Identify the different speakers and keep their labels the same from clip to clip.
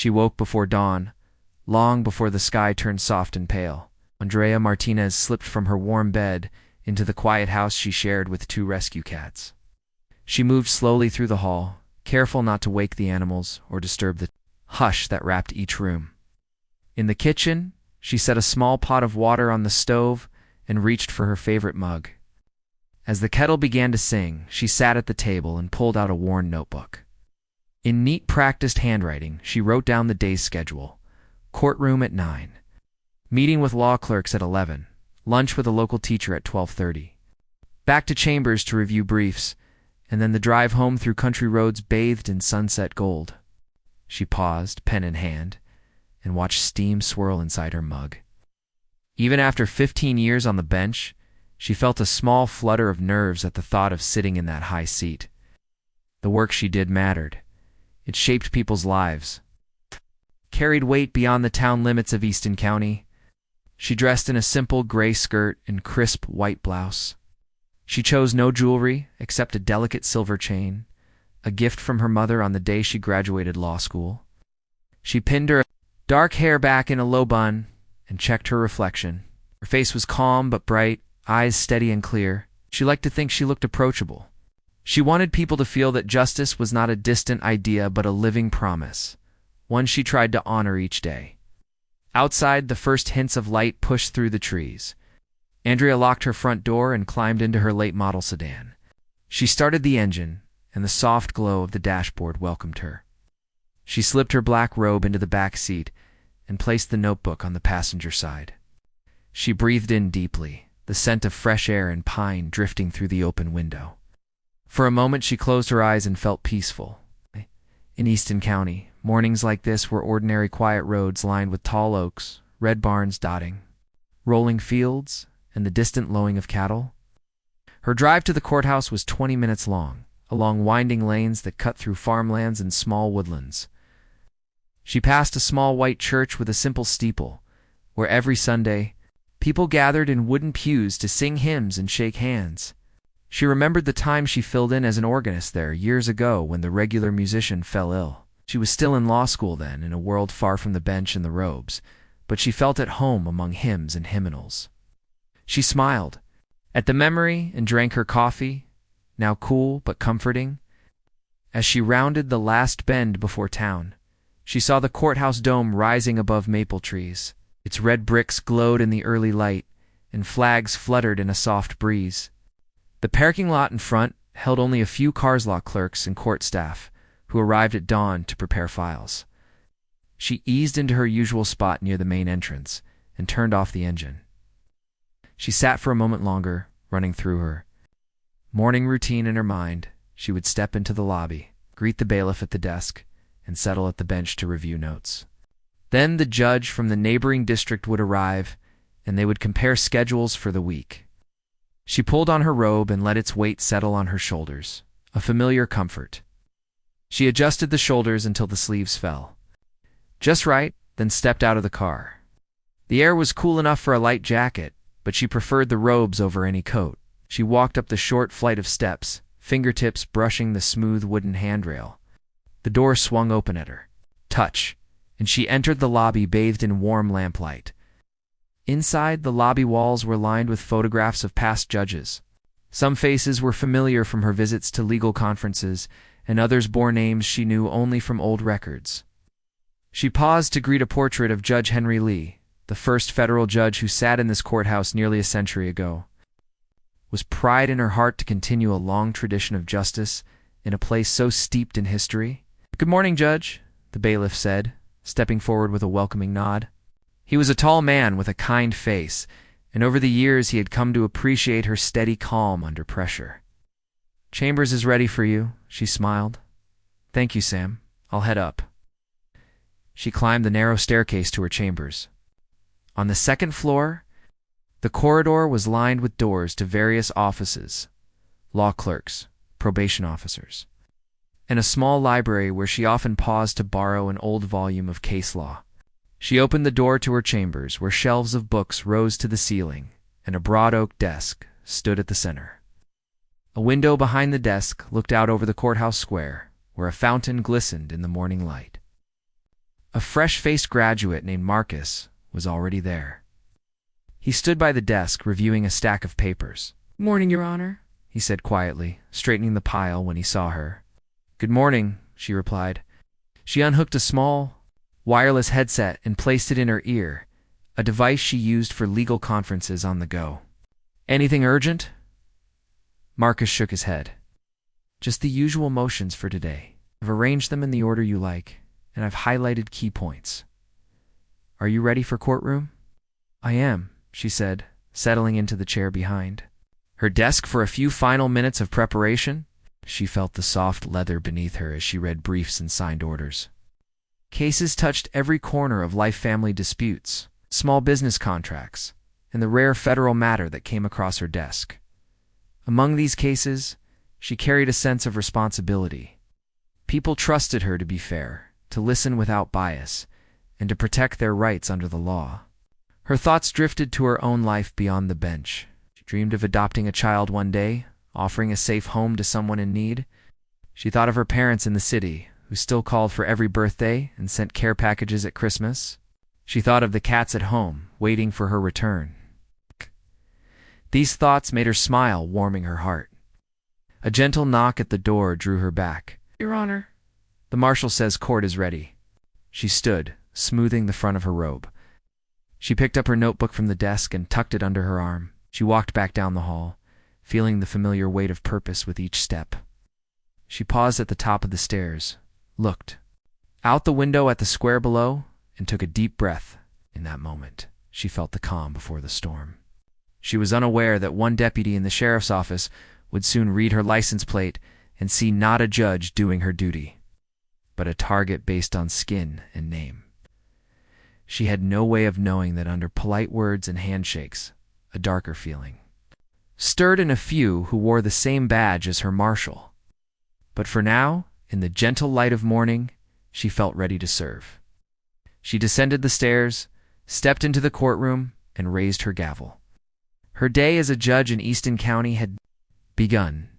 Speaker 1: She woke before dawn, long before the sky turned soft and pale. Andrea Martinez slipped from her warm bed into the quiet house she shared with 2 rescue cats. She moved slowly through the hall, careful not to wake the animals or disturb the hush that wrapped each room. In the kitchen, she set a small pot of water on the stove and reached for her favorite mug. As the kettle began to sing, she sat at the table and pulled out a worn notebook. In neat, practiced handwriting, she wrote down the day's schedule: courtroom at 9, meeting with law clerks at 11, lunch with a local teacher at 12:30, back to chambers to review briefs, and then the drive home through country roads bathed in sunset gold. She paused, pen in hand, and watched steam swirl inside her mug. Even after 15 years on the bench, she felt a small flutter of nerves at the thought of sitting in that high seat. The work she did mattered. It shaped people's lives, carried weight beyond the town limits of Easton County. She dressed in a simple gray skirt and crisp white blouse. She chose no jewelry except a delicate silver chain, a gift from her mother on the day she graduated law school. She pinned her dark hair back in a low bun and checked her reflection. Her face was calm but bright, eyes steady and clear. She liked to think she looked approachable. She wanted people to feel that justice was not a distant idea but a living promise, one she tried to honor each day. Outside, the first hints of light pushed through the trees. Andrea locked her front door and climbed into her late-model sedan. She started the engine, and the soft glow of the dashboard welcomed her. She slipped her black robe into the back seat and placed the notebook on the passenger side. She breathed in deeply, the scent of fresh air and pine drifting through the open window. For a moment she closed her eyes and felt peaceful. In Easton County, mornings like this were ordinary quiet roads lined with tall oaks, red barns dotting, rolling fields, and the distant lowing of cattle. Her drive to the courthouse was 20 minutes long, along winding lanes that cut through farmlands and small woodlands. She passed a small white church with a simple steeple, where every Sunday, people gathered in wooden pews to sing hymns and shake hands. She remembered the time she filled in as an organist there years ago when the regular musician fell ill. She was still in law school then, in a world far from the bench and the robes, but she felt at home among hymns and hymnals. She smiled at the memory and drank her coffee, now cool but comforting. As she rounded the last bend before town, she saw the courthouse dome rising above maple trees. Its red bricks glowed in the early light, and flags fluttered in a soft breeze. The parking lot in front held only a few cars law clerks and court staff, who arrived at dawn to prepare files. She eased into her usual spot near the main entrance and turned off the engine. She sat for a moment longer, running through her morning routine in her mind. She would step into the lobby, greet the bailiff at the desk, and settle at the bench to review notes. Then the judge from the neighboring district would arrive, and they would compare schedules for the week. She pulled on her robe and let its weight settle on her shoulders, a familiar comfort. She adjusted the shoulders until the sleeves fell just right, then stepped out of the car. The air was cool enough for a light jacket, but she preferred the robes over any coat. She walked up the short flight of steps, fingertips brushing the smooth wooden handrail. The door swung open at her touch, and she entered the lobby bathed in warm lamplight. Inside, the lobby walls were lined with photographs of past judges. Some faces were familiar from her visits to legal conferences, and others bore names she knew only from old records. She paused to greet a portrait of Judge Henry Lee, the first federal judge who sat in this courthouse nearly a century ago. Was pride in her heart to continue a long tradition of justice in a place so steeped in history? "Good morning, Judge," the bailiff said, stepping forward with a welcoming nod. He was a tall man with a kind face, and over the years he had come to appreciate her steady calm under pressure. "Chambers is ready for you," she smiled. "Thank you, Sam. I'll head up." She climbed the narrow staircase to her chambers. On the second floor, the corridor was lined with doors to various offices, law clerks, probation officers, and a small library where she often paused to borrow an old volume of case law. She opened the door to her chambers, where shelves of books rose to the ceiling, and a broad oak desk stood at the center. A window behind the desk looked out over the courthouse square, where a fountain glistened in the morning light. A fresh-faced graduate named Marcus was already there. He stood by the desk, reviewing a stack of papers.
Speaker 2: "Morning, Your Honor,"
Speaker 1: he said quietly, straightening the pile when he saw her. "Good morning," she replied. She unhooked a small, wireless headset and placed it in her ear, a device she used for legal conferences on the go. "Anything urgent?" Marcus shook his head. "Just the usual motions for today. I've arranged them in the order you like, and I've highlighted key points. Are you ready for courtroom?" "I am," she said, settling into the chair behind her desk for a few final minutes of preparation. She felt the soft leather beneath her as she read briefs and signed orders. Cases touched every corner of life-family disputes, small business contracts, and the rare federal matter that came across her desk. Among these cases, she carried a sense of responsibility. People trusted her to be fair, to listen without bias, and to protect their rights under the law. Her thoughts drifted to her own life beyond the bench. She dreamed of adopting a child one day, offering a safe home to someone in need. She thought of her parents in the city, who still called for every birthday and sent care packages at Christmas. She thought of the cats at home, waiting for her return. These thoughts made her smile, warming her heart. A gentle knock at the door drew her back.
Speaker 2: "Your Honor."
Speaker 1: "The marshal says court is ready." She stood, smoothing the front of her robe. She picked up her notebook from the desk and tucked it under her arm. She walked back down the hall, feeling the familiar weight of purpose with each step. She paused at the top of the stairs, looked out the window at the square below, and took a deep breath. In that moment, she felt the calm before the storm. She was unaware that one deputy in the sheriff's office would soon read her license plate and see not a judge doing her duty, but a target based on skin and name. She had no way of knowing that under polite words and handshakes, a darker feeling stirred in a few who wore the same badge as her marshal. But for now, in the gentle light of morning, she felt ready to serve. She descended the stairs, stepped into the courtroom, and raised her gavel. Her day as a judge in Easton County had begun.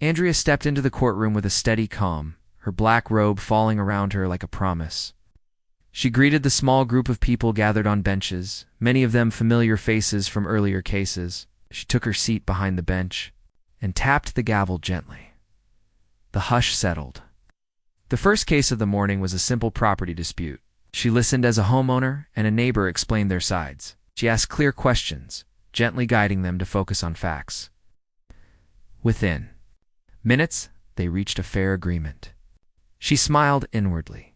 Speaker 1: Andrea stepped into the courtroom with a steady calm, her black robe falling around her like a promise. She greeted the small group of people gathered on benches, many of them familiar faces from earlier cases. She took her seat behind the bench and tapped the gavel gently. The hush settled. The first case of the morning was a simple property dispute. She listened as a homeowner and a neighbor explained their sides. She asked clear questions, gently guiding them to focus on facts. Within minutes, they reached a fair agreement. She smiled inwardly.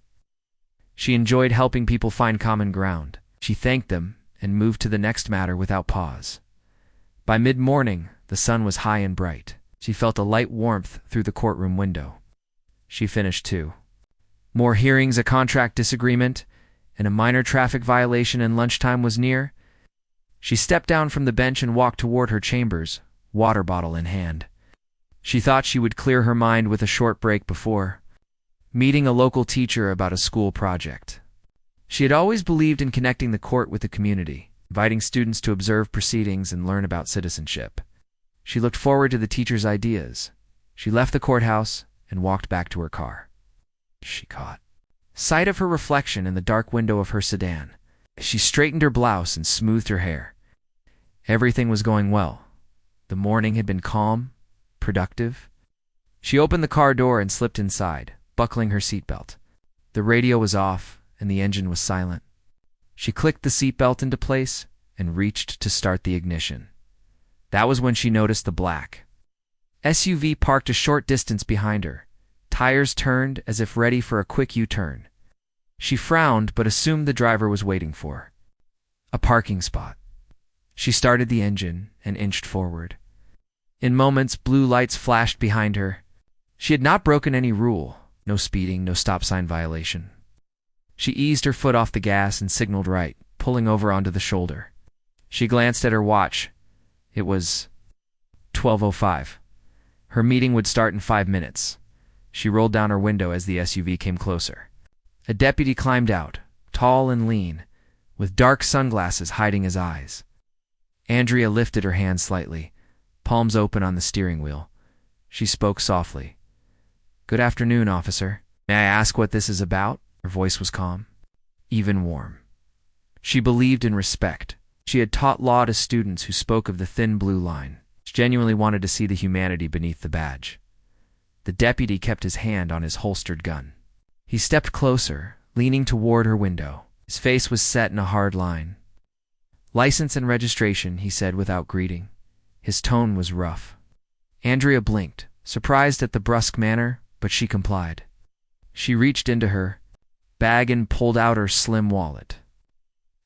Speaker 1: She enjoyed helping people find common ground. She thanked them and moved to the next matter without pause. By mid-morning, the sun was high and bright. She felt a light warmth through the courtroom window. She finished 2 more hearings, a contract disagreement, and a minor traffic violation, and lunchtime was near. She stepped down from the bench and walked toward her chambers, water bottle in hand. She thought she would clear her mind with a short break before meeting a local teacher about a school project. She had always believed in connecting the court with the community, inviting students to observe proceedings and learn about citizenship. She looked forward to the teacher's ideas. She left the courthouse and walked back to her car. She caught sight of her reflection in the dark window of her sedan. She straightened her blouse and smoothed her hair. Everything was going well. The morning had been calm, productive. She opened the car door and slipped inside, buckling her seatbelt. The radio was off and the engine was silent. She clicked the seatbelt into place and reached to start the ignition. That was when she noticed the black SUV parked a short distance behind her. Tires turned as if ready for a quick U-turn. She frowned but assumed the driver was waiting for a parking spot. She started the engine and inched forward. In moments, blue lights flashed behind her. She had not broken any rule. No speeding, no stop sign violation. She eased her foot off the gas and signaled right, pulling over onto the shoulder. She glanced at her watch. It was 12:05. Her meeting would start in 5 minutes. She rolled down her window as the SUV came closer. A deputy climbed out, tall and lean, with dark sunglasses hiding his eyes. Andrea lifted her hand slightly, palms open on the steering wheel. She spoke softly. "Good afternoon, officer. May I ask what this is about?" Her voice was calm, even warm. She believed in respect. She had taught law to students who spoke of the thin blue line. She genuinely wanted to see the humanity beneath the badge. The deputy kept his hand on his holstered gun. He stepped closer, leaning toward her window. His face was set in a hard line. "License and registration," he said without greeting. His tone was rough. Andrea blinked, surprised at the brusque manner, but she complied. She reached into her bag and pulled out her slim wallet.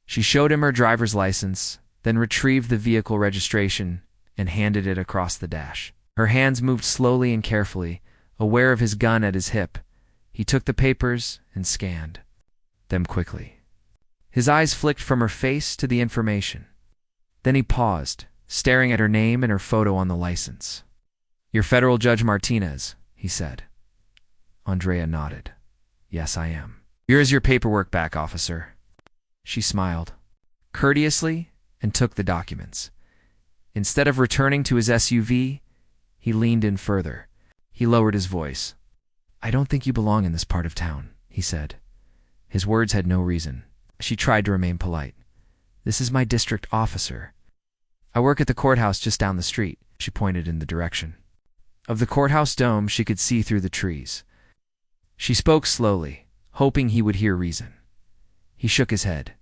Speaker 1: She showed him her driver's license, then retrieved the vehicle registration and handed it across the dash. Her hands moved slowly and carefully, aware of his gun at his hip. He took the papers and scanned them quickly. His eyes flicked from her face to the information. Then he paused, staring at her name and her photo on the license. "You're Federal Judge Martinez," he said. Andrea nodded. "Yes, I am." "Here is your paperwork back, officer." She smiled courteously and took the documents. Instead of returning to his SUV, he leaned in further. He lowered his voice. "I don't think you belong in this part of town," he said. His words had no reason. She tried to remain polite. "This is my district officer. I work at the courthouse just down the street." She pointed in the direction of the courthouse dome. She could see through the trees. She spoke slowly, hoping he would hear reason. He shook his head.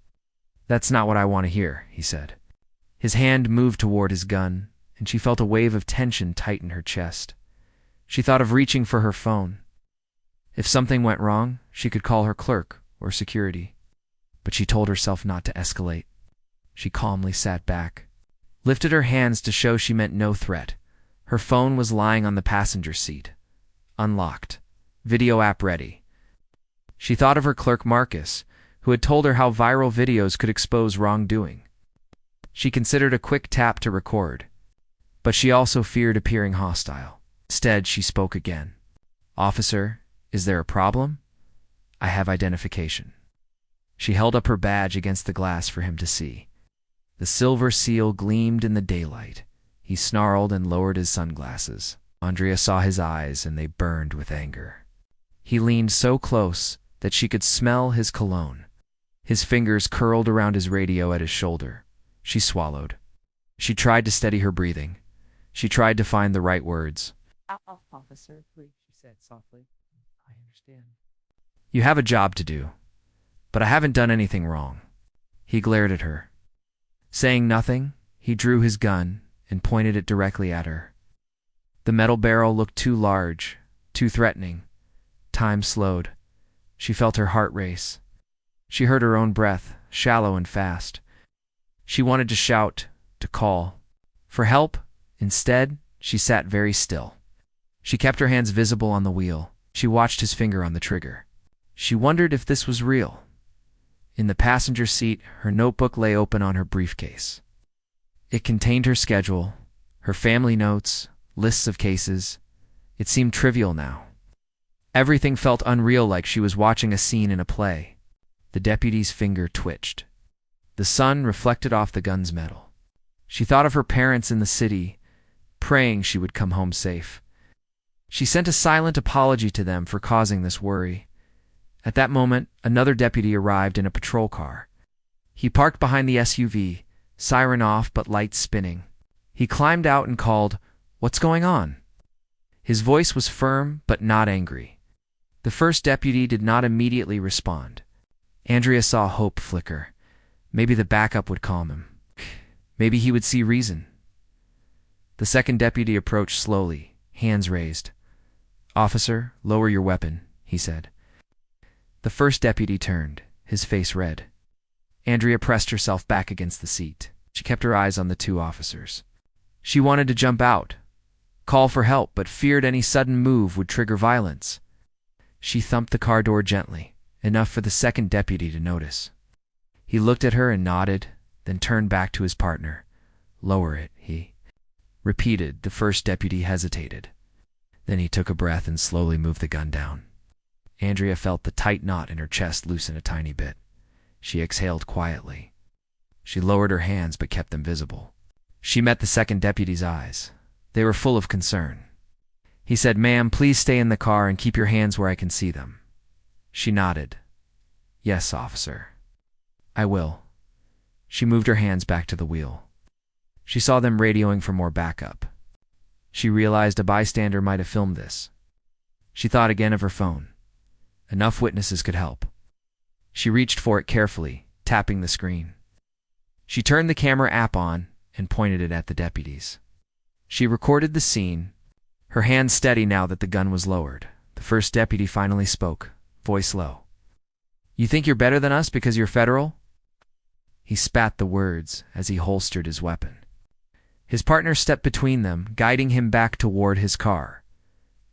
Speaker 1: "That's not what I want to hear," he said. His hand moved toward his gun, and she felt a wave of tension tighten her chest. She thought of reaching for her phone. If something went wrong, she could call her clerk or security. But she told herself not to escalate. She calmly sat back, lifted her hands to show she meant no threat. Her phone was lying on the passenger seat, unlocked, video app ready. She thought of her clerk Marcus, who had told her how viral videos could expose wrongdoing. She considered a quick tap to record, but she also feared appearing hostile. Instead, she spoke again. "Officer, is there a problem? I have identification." She held up her badge against the glass for him to see. The silver seal gleamed in the daylight. He snarled and lowered his sunglasses. Andrea saw his eyes, and they burned with anger. He leaned so close that she could smell his cologne. His fingers curled around his radio at his shoulder. She swallowed. She tried to steady her breathing. She tried to find the right words.
Speaker 2: Officer, please," she said softly. "I understand."
Speaker 1: "You have a job to do, but I haven't done anything wrong." He glared at her. Saying nothing, he drew his gun and pointed it directly at her. The metal barrel looked too large, too threatening. Time slowed. She felt her heart race. She heard her own breath, shallow and fast. She wanted to shout, to call for help. Instead, she sat very still. She kept her hands visible on the wheel. She watched his finger on the trigger. She wondered if this was real. In the passenger seat, her notebook lay open on her briefcase. It contained her schedule, her family notes, lists of cases. It seemed trivial now. Everything felt unreal, like she was watching a scene in a play. The deputy's finger twitched. The sun reflected off the gun's metal. She thought of her parents in the city, praying she would come home safe. She sent a silent apology to them for causing this worry. At that moment, another deputy arrived in a patrol car. He parked behind the SUV, siren off but lights spinning. He climbed out and called, "What's going on?" His voice was firm but not angry. The first deputy did not immediately respond. Andrea saw hope flicker. Maybe the backup would calm him. Maybe he would see reason. The second deputy approached slowly, hands raised. "Officer, lower your weapon," he said. The first deputy turned, his face red. Andrea pressed herself back against the seat. She kept her eyes on the two officers. She wanted to jump out, call for help, but feared any sudden move would trigger violence. She thumped the car door gently, enough for the second deputy to notice. He looked at her and nodded, then turned back to his partner. "Lower it," he repeated. The first deputy hesitated. Then he took a breath and slowly moved the gun down. Andrea felt the tight knot in her chest loosen a tiny bit. She exhaled quietly. She lowered her hands but kept them visible. She met the second deputy's eyes. They were full of concern. He said, "Ma'am, please stay in the car and keep your hands where I can see them." She nodded, Yes, officer. I will. She moved her hands back to the wheel. She saw them radioing for more backup. She realized a bystander might have filmed this. She thought again of her phone. Enough witnesses could help. She reached for it carefully, tapping the screen. She turned the camera app on and pointed it at the deputies. She recorded the scene, her hand steady now that the gun was lowered. The first deputy finally spoke, voice low. You think you're better than us because you're federal? He spat the words as he holstered his weapon. His partner stepped between them, guiding him back toward his car.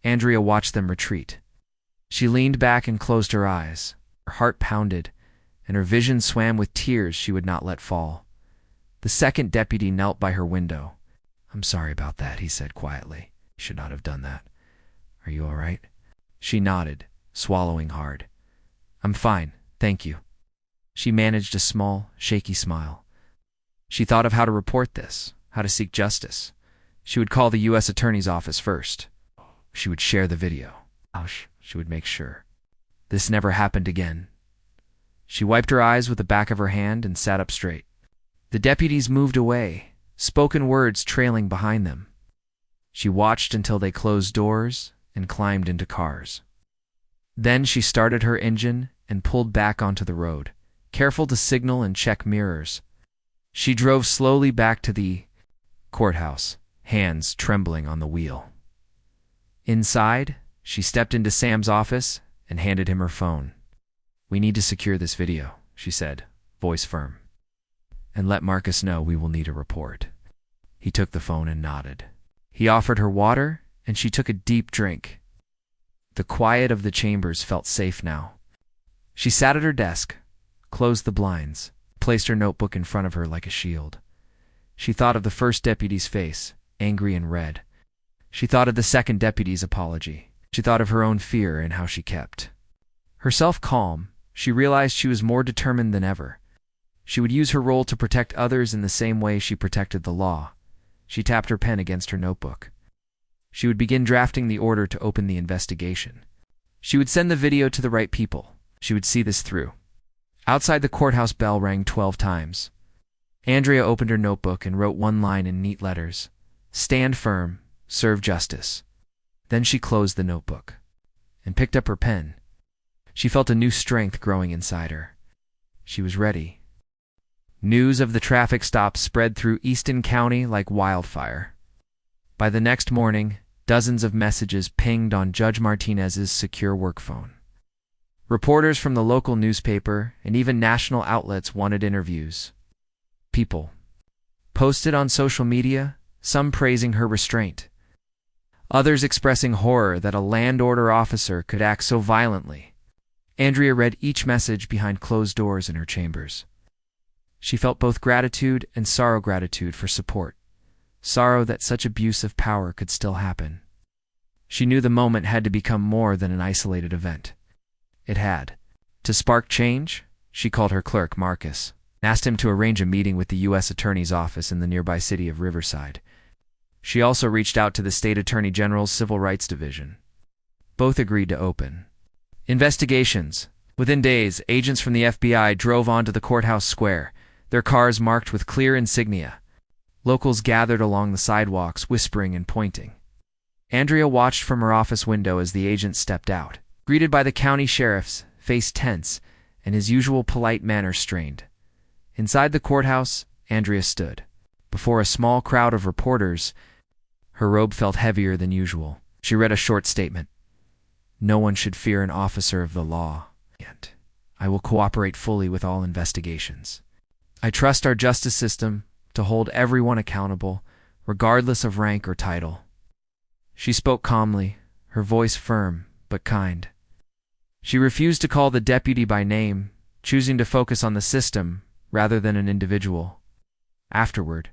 Speaker 1: Andrea watched them retreat. She leaned back and closed her eyes. Her heart pounded, and her vision swam with tears she would not let fall. The second deputy knelt by her window. I'm sorry about that, he said quietly. You should not have done that. Are you all right? She nodded, swallowing hard. I'm fine, thank you. She managed a small, shaky smile. She thought of how to report this, how to seek justice. She would call the U.S. Attorney's office first. She would share the video. She would make sure. This never happened again. She wiped her eyes with the back of her hand and sat up straight. The deputies moved away, spoken words trailing behind them. She watched until they closed doors and climbed into cars. Then she started her engine and pulled back onto the road, careful to signal and check mirrors. She drove slowly back to the courthouse, hands trembling on the wheel. Inside, she stepped into Sam's office and handed him her phone. We need to secure this video, she said, voice firm. And let Marcus know we will need a report. He took the phone and nodded. He offered her water, and she took a deep drink. The quiet of the chambers felt safe now. She sat at her desk, closed the blinds, placed her notebook in front of her like a shield. She thought of the first deputy's face, angry and red. She thought of the second deputy's apology. She thought of her own fear and how she kept herself calm. She realized she was more determined than ever. She would use her role to protect others in the same way she protected the law. She tapped her pen against her notebook. She would begin drafting the order to open the investigation. She would send the video to the right people. She would see this through. Outside, the courthouse bell rang 12 times. Andrea opened her notebook and wrote one line in neat letters. Stand firm, serve justice. Then she closed the notebook and picked up her pen. She felt a new strength growing inside her. She was ready. News of the traffic stop spread through Easton County like wildfire. By the next morning, dozens of messages pinged on Judge Martinez's secure work phone. Reporters from the local newspaper and even national outlets wanted interviews. People posted on social media, some praising her restraint, others expressing horror that a land order officer could act so violently. Andrea read each message behind closed doors in her chambers. She felt both gratitude and gratitude for support. Sorrow that such abuse of power could still happen. She knew the moment had to become more than an isolated event. It had. To spark change, she called her clerk, Marcus, and asked him to arrange a meeting with the U.S. Attorney's office in the nearby city of Riverside. She also reached out to the State Attorney General's Civil Rights Division. Both agreed to open investigations. Within days, agents from the FBI drove onto the courthouse square, their cars marked with clear insignia. Locals gathered along the sidewalks, whispering and pointing. Andrea watched from her office window as the agents stepped out. Greeted by the county sheriff's face tense and his usual polite manner strained. Inside the courthouse, Andrea stood. Before a small crowd of reporters, her robe felt heavier than usual. She read a short statement. No one should fear an officer of the law. And I will cooperate fully with all investigations. I trust our justice system to hold everyone accountable, regardless of rank or title. She spoke calmly, her voice firm but kind. She refused to call the deputy by name, choosing to focus on the system rather than an individual. Afterward,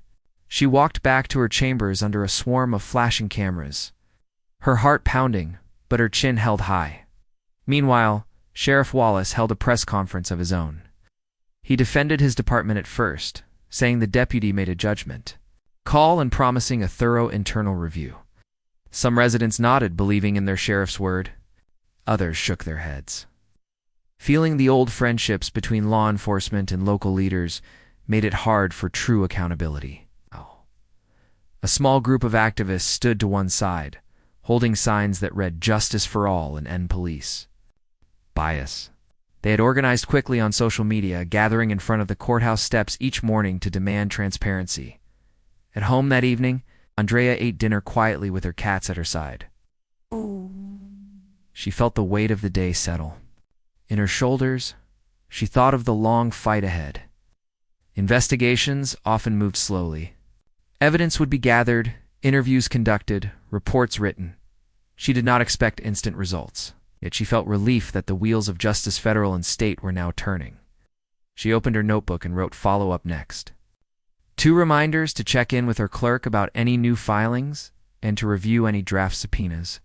Speaker 1: she walked back to her chambers under a swarm of flashing cameras, her heart pounding, but her chin held high. Meanwhile, Sheriff Wallace held a press conference of his own. He defended his department at first, saying the deputy made a judgment call and promising a thorough internal review. Some residents nodded, believing in their sheriff's word. Others shook their heads. Feeling the old friendships between law enforcement and local leaders made it hard for true accountability. A small group of activists stood to one side, holding signs that read "Justice for All" and "End Police." Bias. They had organized quickly on social media, gathering in front of the courthouse steps each morning to demand transparency. At home that evening, Andrea ate dinner quietly with her cats at her side. She felt the weight of the day settle. In her shoulders, she thought of the long fight ahead. Investigations often moved slowly. Evidence would be gathered, interviews conducted, reports written. She did not expect instant results, yet she felt relief that the wheels of justice, federal and state, were now turning. She opened her notebook and wrote "Follow-up next." 2 reminders to check in with her clerk about any new filings and to review any draft subpoenas.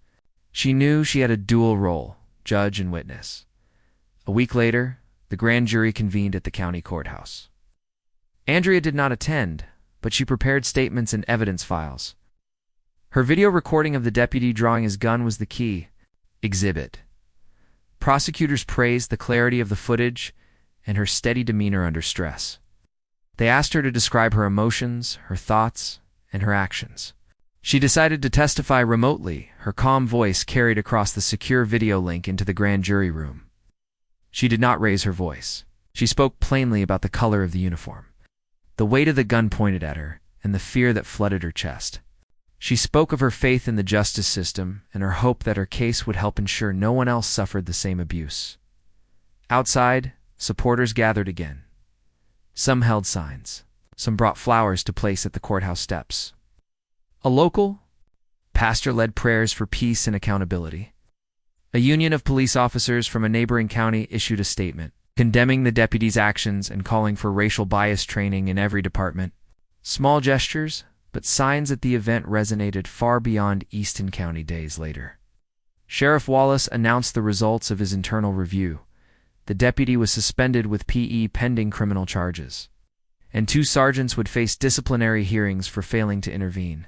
Speaker 1: She knew she had a dual role, judge and witness. A week later, the grand jury convened at the county courthouse. Andrea did not attend, but she prepared statements and evidence files. Her video recording of the deputy drawing his gun was the key exhibit. Prosecutors praised the clarity of the footage and her steady demeanor under stress. They asked her to describe her emotions, her thoughts, and her actions. She decided to testify remotely, her calm voice carried across the secure video link into the grand jury room. She did not raise her voice. She spoke plainly about the color of the uniform, the weight of the gun pointed at her, and the fear that flooded her chest. She spoke of her faith in the justice system and her hope that her case would help ensure no one else suffered the same abuse. Outside, supporters gathered again. Some held signs. Some brought flowers to place at the courthouse steps. A local pastor led prayers for peace and accountability. A union of police officers from a neighboring county issued a statement, condemning the deputy's actions and calling for racial bias training in every department. Small gestures, but signs at the event resonated far beyond Easton County days later. Sheriff Wallace announced the results of his internal review. The deputy was suspended with PE pending criminal charges, and 2 sergeants would face disciplinary hearings for failing to intervene.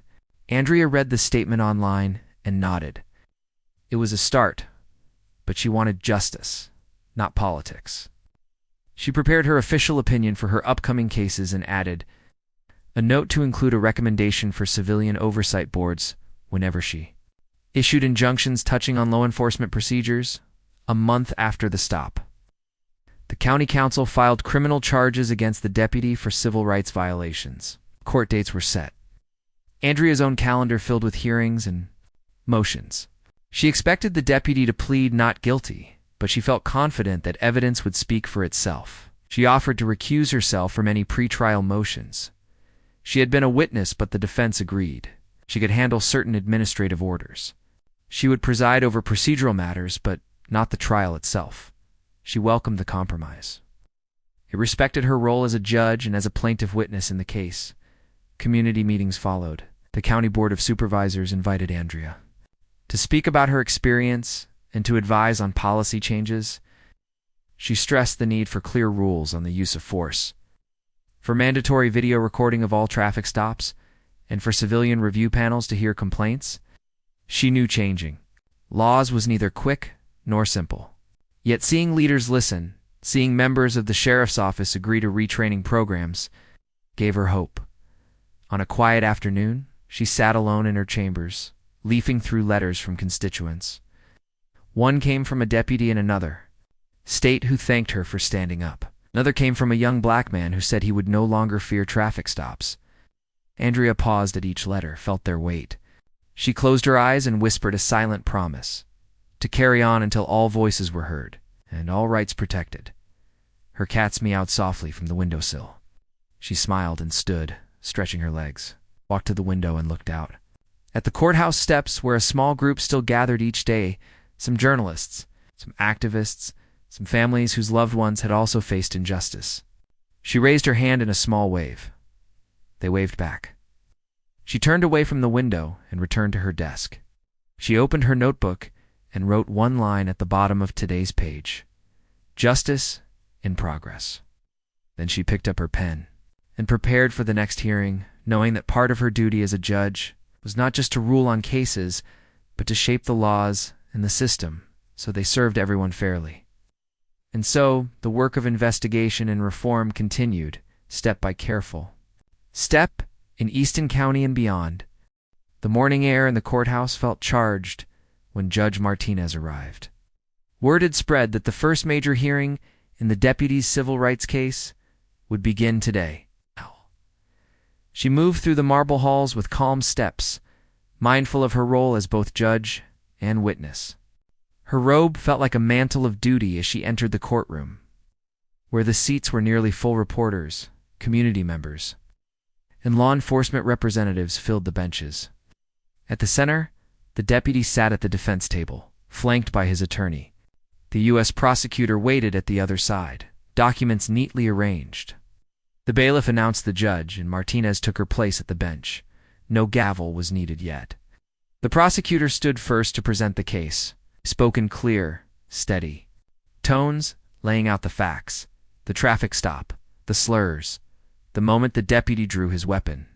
Speaker 1: Andrea read the statement online and nodded. It was a start, but she wanted justice, not politics. She prepared her official opinion for her upcoming cases and added a note to include a recommendation for civilian oversight boards whenever she issued injunctions touching on law enforcement procedures a month after the stop. The county council filed criminal charges against the deputy for civil rights violations. Court dates were set. Andrea's own calendar filled with hearings and motions. She expected the deputy to plead not guilty, but she felt confident that evidence would speak for itself. She offered to recuse herself from any pretrial motions. She had been a witness, but the defense agreed. She could handle certain administrative orders. She would preside over procedural matters, but not the trial itself. She welcomed the compromise. It respected her role as a judge and as a plaintiff witness in the case. Community meetings followed. The County Board of Supervisors invited Andrea to speak about her experience and to advise on policy changes. She stressed the need for clear rules on the use of force, for mandatory video recording of all traffic stops, and for civilian review panels to hear complaints. She knew changing laws was neither quick nor simple. Yet seeing leaders listen, seeing members of the sheriff's office agree to retraining programs, gave her hope. On a quiet afternoon, she sat alone in her chambers, leafing through letters from constituents. One came from a deputy in another state who thanked her for standing up. Another came from a young black man who said he would no longer fear traffic stops. Andrea paused at each letter, felt their weight. She closed her eyes and whispered a silent promise to carry on until all voices were heard and all rights protected. Her cats meowed softly from the windowsill. She smiled and stood, stretching her legs, walked to the window and looked out. At the courthouse steps, where a small group still gathered each day, some journalists, some activists, some families whose loved ones had also faced injustice. She raised her hand in a small wave. They waved back. She turned away from the window and returned to her desk. She opened her notebook and wrote one line at the bottom of today's page: "Justice in progress." Then she picked up her pen and prepared for the next hearing, knowing that part of her duty as a judge was not just to rule on cases, but to shape the laws and the system so they served everyone fairly. And so, the work of investigation and reform continued, step by careful step, in Easton County and beyond. The morning air in the courthouse felt charged when Judge Martinez arrived. Word had spread that the first major hearing in the deputy's civil rights case would begin today. She moved through the marble halls with calm steps, mindful of her role as both judge and witness. Her robe felt like a mantle of duty as she entered the courtroom, where the seats were nearly full. Reporters, community members, and law enforcement representatives filled the benches. At the center, the deputy sat at the defense table, flanked by his attorney. The U.S. prosecutor waited at the other side, documents neatly arranged. The bailiff announced the judge, and Martinez took her place at the bench. No gavel was needed yet. The prosecutor stood first to present the case, spoken clear, steady tones, laying out the facts, the traffic stop, the slurs, the moment the deputy drew his weapon.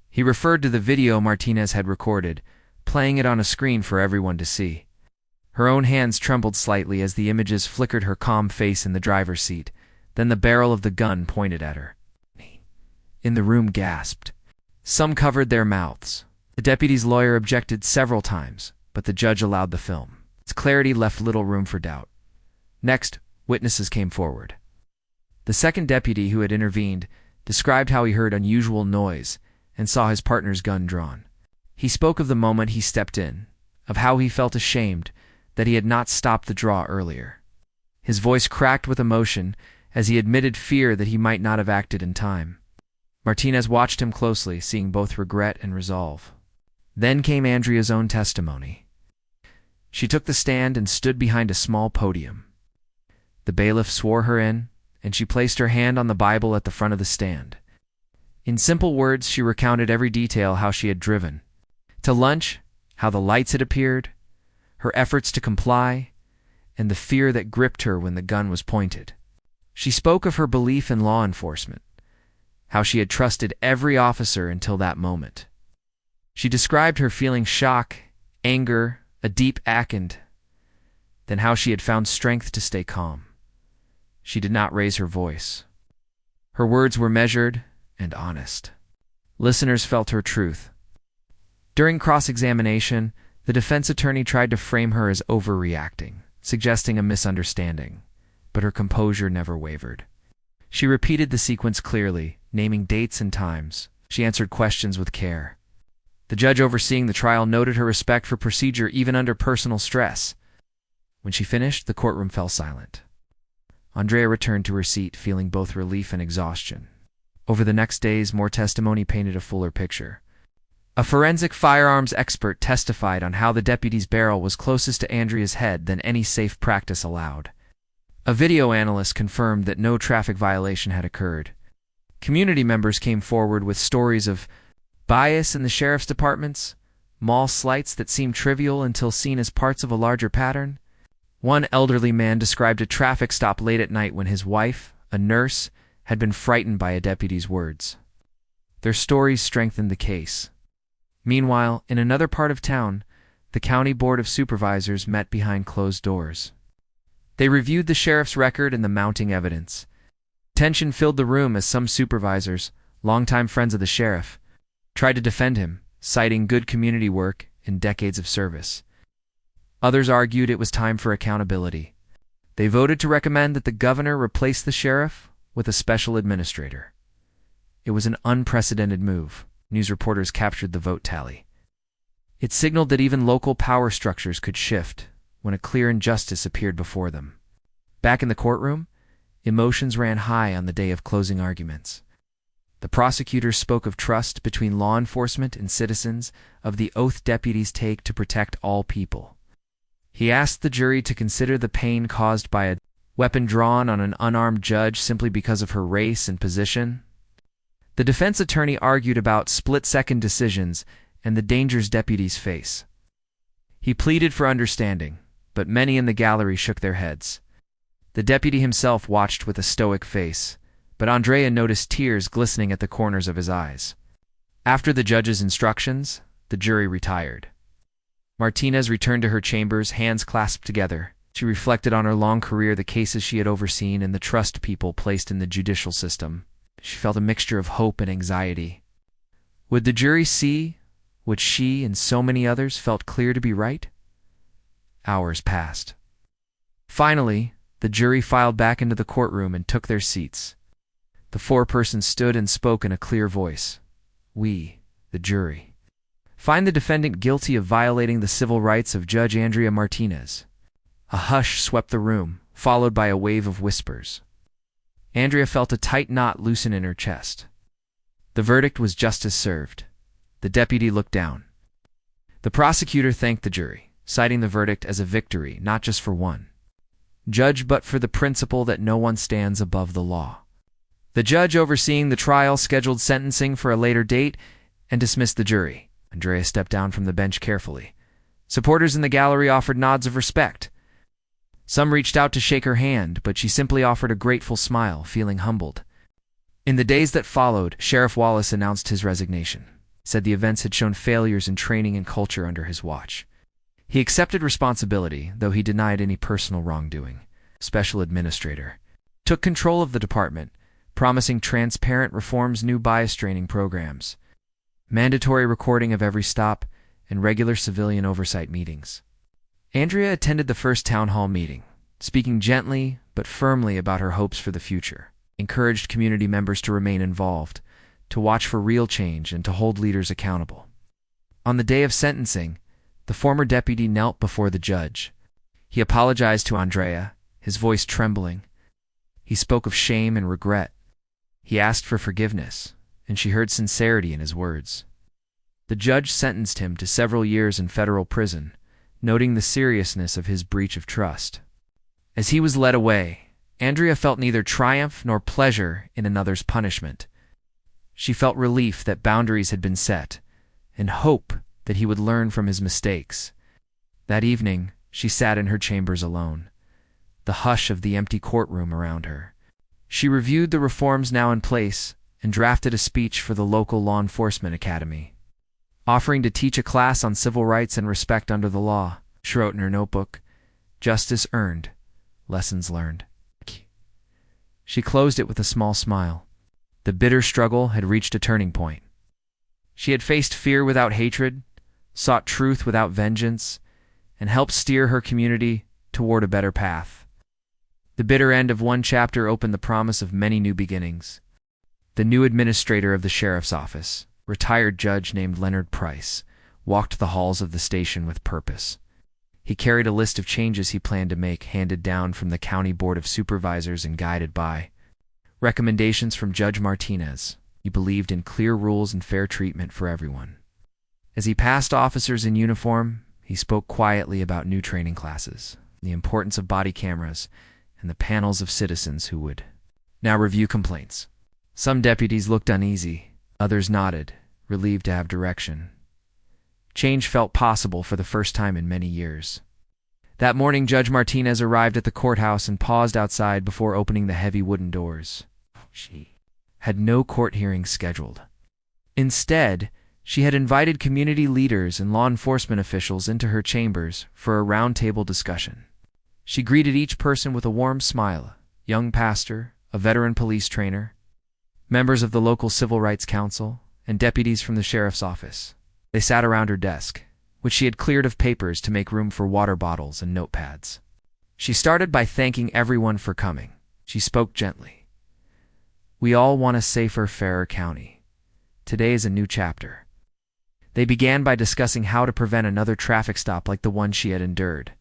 Speaker 1: He referred to the video Martinez had recorded, playing it on a screen for everyone to see. Her own hands trembled slightly as the images flickered her calm face in the driver's seat. Then the barrel of the gun pointed at her. In the room gasped. Some covered their mouths. The deputy's lawyer objected several times, but the judge allowed the film. Its clarity left little room for doubt. Next, witnesses came forward. The second deputy who had intervened described how he heard unusual noise and saw his partner's gun drawn. He spoke of the moment he stepped in, of how he felt ashamed that he had not stopped the draw earlier. His voice cracked with emotion as he admitted fear that he might not have acted in time. Martinez watched him closely, seeing both regret and resolve. Then came Andrea's own testimony. She took the stand and stood behind a small podium. The bailiff swore her in, and she placed her hand on the Bible at the front of the stand. In simple words, she recounted every detail: how she had driven to lunch, how the lights had appeared, her efforts to comply, and the fear that gripped her when the gun was pointed. She spoke of her belief in law enforcement, how she had trusted every officer until that moment. She described her feeling shock, anger, a deep aching, then how she had found strength to stay calm. She did not raise her voice. Her words were measured and honest. Listeners felt her truth. During cross-examination, the defense attorney tried to frame her as overreacting, suggesting a misunderstanding, but her composure never wavered. She repeated the sequence clearly, naming dates and times. She answered questions with care. The judge overseeing the trial noted her respect for procedure even under personal stress. When she finished, the courtroom fell silent. Andrea returned to her seat, feeling both relief and exhaustion. Over the next days, more testimony painted a fuller picture. A forensic firearms expert testified on how the deputy's barrel was closest to Andrea's head than any safe practice allowed. A video analyst confirmed that no traffic violation had occurred. Community members came forward with stories of bias in the sheriff's departments, small slights that seemed trivial until seen as parts of a larger pattern. One elderly man described a traffic stop late at night when his wife, a nurse, had been frightened by a deputy's words. Their stories strengthened the case. Meanwhile, in another part of town, the county board of supervisors met behind closed doors. They reviewed the sheriff's record and the mounting evidence. Tension filled the room as some supervisors, longtime friends of the sheriff, tried to defend him, citing good community work and decades of service. Others argued it was time for accountability. They voted to recommend that the governor replace the sheriff with a special administrator. It was an unprecedented move. News reporters captured the vote tally. It signaled that even local power structures could shift when a clear injustice appeared before them. Back in the courtroom, emotions ran high on the day of closing arguments. The prosecutors spoke of trust between law enforcement and citizens, of the oath deputies take to protect all people. He asked the jury to consider the pain caused by a weapon drawn on an unarmed judge simply because of her race and position. The defense attorney argued about split-second decisions and the dangers deputies face. He pleaded for understanding, but many in the gallery shook their heads. The deputy himself watched with a stoic face, but Andrea noticed tears glistening at the corners of his eyes. After the judge's instructions, the jury retired. Martinez returned to her chambers, hands clasped together. She reflected on her long career, the cases she had overseen, and the trust people placed in the judicial system. She felt a mixture of hope and anxiety. Would the jury see what she and so many others felt clear to be right? Hours passed. Finally, the jury filed back into the courtroom and took their seats. The foreperson stood and spoke in a clear voice. We, the jury, find the defendant guilty of violating the civil rights of Judge Andrea Martinez. A hush swept the room, followed by a wave of whispers. Andrea felt a tight knot loosen in her chest. The verdict was justice served. The deputy looked down. The prosecutor thanked the jury, citing the verdict as a victory not just for one judge but for the principle that no one stands above the law. The judge overseeing the trial scheduled sentencing for a later date and dismissed the jury. Andrea stepped down from the bench carefully. Supporters in the gallery offered nods of respect. Some reached out to shake her hand, but she simply offered a grateful smile, feeling humbled. In the days that followed, Sheriff Wallace announced his resignation, said the events had shown failures in training and culture under his watch. He accepted responsibility, though he denied any personal wrongdoing. Special Administrator took control of the department, promising transparent reforms, new bias training programs, mandatory recording of every stop, and regular civilian oversight meetings. Andrea attended the first town hall meeting, speaking gently but firmly about her hopes for the future, encouraged community members to remain involved, to watch for real change, and to hold leaders accountable. On the day of sentencing, the former deputy knelt before the judge. He apologized to Andrea, his voice trembling. He spoke of shame and regret. He asked for forgiveness, and she heard sincerity in his words. The judge sentenced him to several years in federal prison, noting the seriousness of his breach of trust. As he was led away, Andrea felt neither triumph nor pleasure in another's punishment. She felt relief that boundaries had been set, and hope that he would learn from his mistakes. That evening, she sat in her chambers alone, the hush of the empty courtroom around her. She reviewed the reforms now in place and drafted a speech for the local law enforcement academy, offering to teach a class on civil rights and respect under the law. She wrote in her notebook, "Justice earned, lessons learned." She closed it with a small smile. The bitter struggle had reached a turning point. She had faced fear without hatred, sought truth without vengeance, and helped steer her community toward a better path. The bitter end of one chapter opened the promise of many new beginnings. The new administrator of the sheriff's office, retired judge named Leonard Price, walked the halls of the station with purpose. He carried a list of changes he planned to make, handed down from the County Board of Supervisors and guided by recommendations from Judge Martinez. He believed in clear rules and fair treatment for everyone. As he passed officers in uniform, he spoke quietly about new training classes, the importance of body cameras, and the panels of citizens who would now review complaints. Some deputies looked uneasy, others nodded, relieved to have direction. Change felt possible for the first time in many years. That morning, Judge Martinez arrived at the courthouse and paused outside before opening the heavy wooden doors. She had no court hearing scheduled. Instead, she had invited community leaders and law enforcement officials into her chambers for a roundtable discussion. She greeted each person with a warm smile: a young pastor, a veteran police trainer, members of the local Civil Rights Council, and deputies from the sheriff's office. They sat around her desk, which she had cleared of papers to make room for water bottles and notepads. She started by thanking everyone for coming. She spoke gently. "We all want a safer, fairer county. Today is a new chapter." They began by discussing how to prevent another traffic stop like the one she had endured.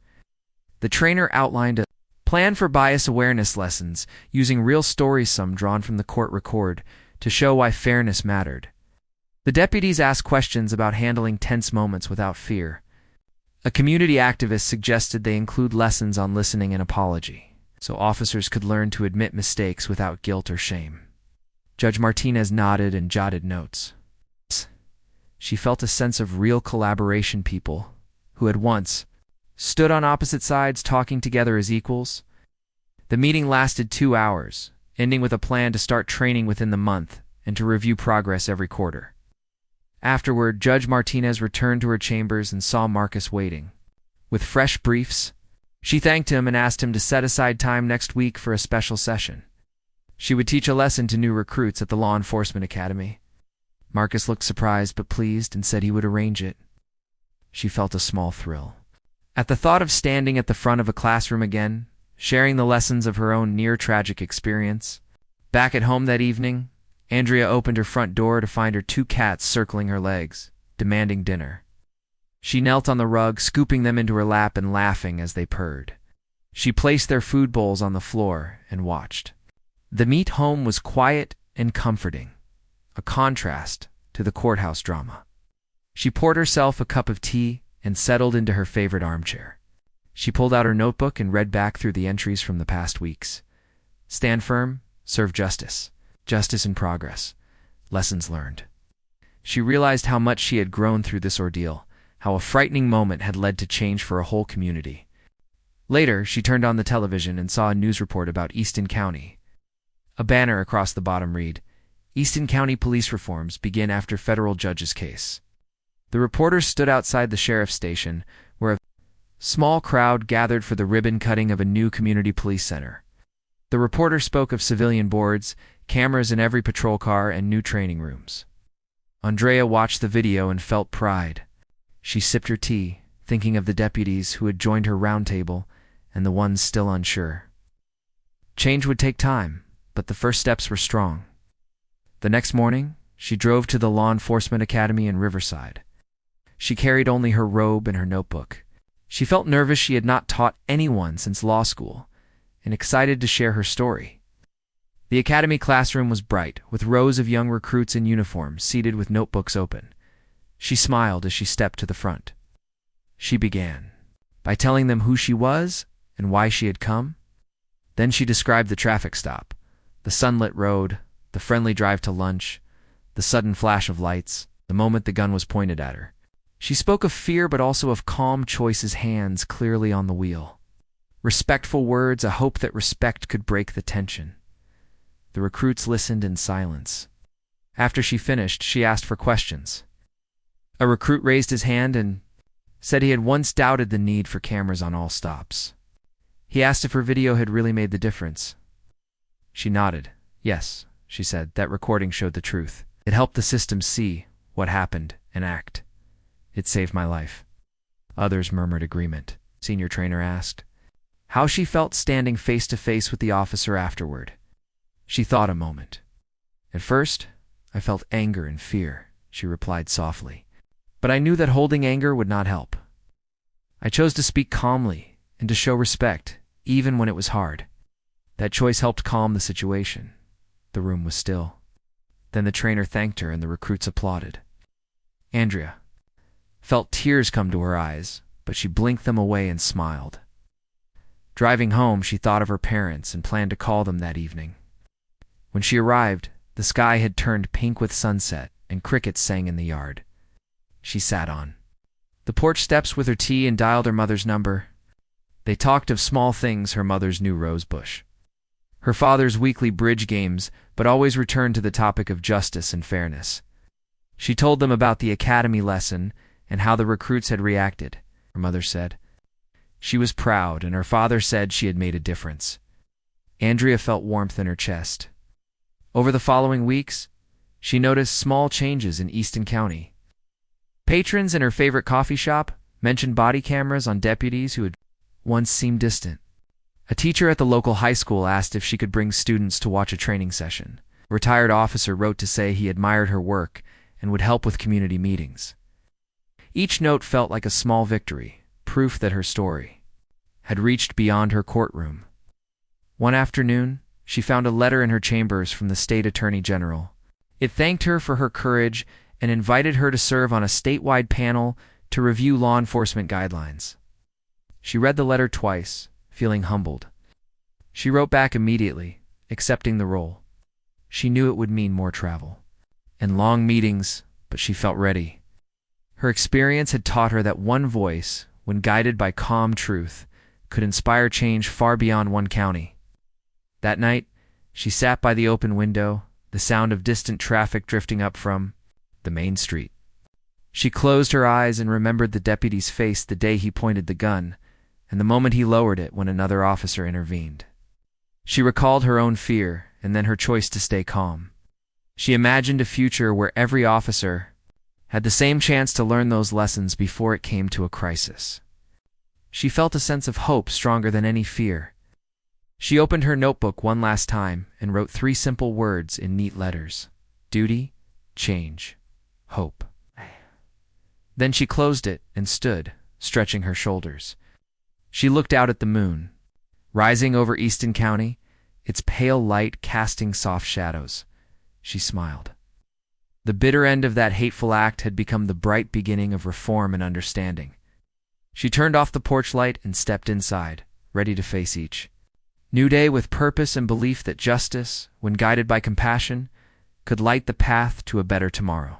Speaker 1: The trainer outlined a plan for bias awareness lessons using real stories, some drawn from the court record, to show why fairness mattered. The deputies asked questions about handling tense moments without fear. A community activist suggested they include lessons on listening and apology, so officers could learn to admit mistakes without guilt or shame. Judge Martinez nodded and jotted notes. She felt a sense of real collaboration, people who had once stood on opposite sides talking together as equals. The meeting lasted 2 hours, ending with a plan to start training within the month and to review progress every quarter. Afterward, Judge Martinez returned to her chambers and saw Marcus waiting. With fresh briefs, She thanked him and asked him to set aside time next week for a special session. She would teach a lesson to new recruits at the law enforcement academy. Marcus looked surprised but pleased and said he would arrange it. She felt a small thrill at the thought of standing at the front of a classroom again, sharing the lessons of her own near-tragic experience. Back at home that evening, Andrea opened her front door to find her 2 cats circling her legs, demanding dinner. She knelt on the rug, scooping them into her lap and laughing as they purred. She placed their food bowls on the floor and watched. The meat home was quiet and comforting, a contrast to the courthouse drama. She poured herself a cup of tea and settled into her favorite armchair. She pulled out her notebook and read back through the entries from the past weeks. Stand firm, serve justice. Justice in progress. Lessons learned. She realized how much she had grown through this ordeal, how a frightening moment had led to change for a whole community. Later, she turned on the television and saw a news report about Easton County. A banner across the bottom read, "Easton County police reforms begin after federal judge's case." The reporters stood outside the sheriff's station, where a small crowd gathered for the ribbon-cutting of a new community police center. The reporter spoke of civilian boards, cameras in every patrol car, and new training rooms. Andrea watched the video and felt pride. She sipped her tea, thinking of the deputies who had joined her round table and the ones still unsure. Change would take time, but the first steps were strong. The next morning, she drove to the law enforcement academy in Riverside. She carried only her robe and her notebook. She felt nervous she had not taught anyone since law school, and excited to share her story. The academy classroom was bright, with rows of young recruits in uniform seated with notebooks open. She smiled as she stepped to the front. She began by telling them who she was and why she had come. Then she described the traffic stop, the sunlit road, the friendly drive to lunch, the sudden flash of lights, the moment the gun was pointed at her. She spoke of fear but also of calm choices, hands clearly on the wheel. Respectful words, a hope that respect could break the tension. The recruits listened in silence. After she finished, she asked for questions. A recruit raised his hand and said he had once doubted the need for cameras on all stops. He asked if her video had really made the difference. She nodded. Yes, she said, that recording showed the truth. It helped the system see what happened and act. It saved my life. Others murmured agreement. Senior trainer asked how she felt standing face to face with the officer afterward. She thought a moment. At first, I felt anger and fear, she replied softly. But I knew that holding anger would not help. I chose to speak calmly and to show respect, even when it was hard. That choice helped calm the situation. The room was still. Then the trainer thanked her and the recruits applauded. Andrea felt tears come to her eyes, but she blinked them away and smiled. Driving home, she thought of her parents and planned to call them that evening. When she arrived, the sky had turned pink with sunset and crickets sang in the yard. She sat on the porch steps with her tea and dialed her mother's number. They talked of small things, her mother's new rose bush, her father's weekly bridge games, but always returned to the topic of justice and fairness. She told them about the academy lesson and how the recruits had reacted. Her mother said she was proud, and her father said she had made a difference. Andrea felt warmth in her chest. Over the following weeks, she noticed small changes in Easton County. Patrons in her favorite coffee shop mentioned body cameras on deputies who had once seemed distant. A teacher at the local high school asked if she could bring students to watch a training session. A retired officer wrote to say he admired her work and would help with community meetings. Each note felt like a small victory, proof that her story had reached beyond her courtroom. One afternoon, she found a letter in her chambers from the state attorney general. It thanked her for her courage and invited her to serve on a statewide panel to review law enforcement guidelines. She read the letter twice, feeling humbled. She wrote back immediately, accepting the role. She knew it would mean more travel and long meetings, but she felt ready. Her experience had taught her that one voice, when guided by calm truth, could inspire change far beyond one county. That night, she sat by the open window, the sound of distant traffic drifting up from the main street. She closed her eyes and remembered the deputy's face the day he pointed the gun, and the moment he lowered it when another officer intervened. She recalled her own fear and then her choice to stay calm. She imagined a future where every officer had the same chance to learn those lessons before it came to a crisis. She felt a sense of hope stronger than any fear. She opened her notebook one last time and wrote 3 simple words in neat letters: duty, change, hope. Then she closed it and stood, stretching her shoulders. She looked out at the moon, rising over Easton County, its pale light casting soft shadows. She smiled. The bitter end of that hateful act had become the bright beginning of reform and understanding. She turned off the porch light and stepped inside, ready to face each new day with purpose and belief that justice, when guided by compassion, could light the path to a better tomorrow.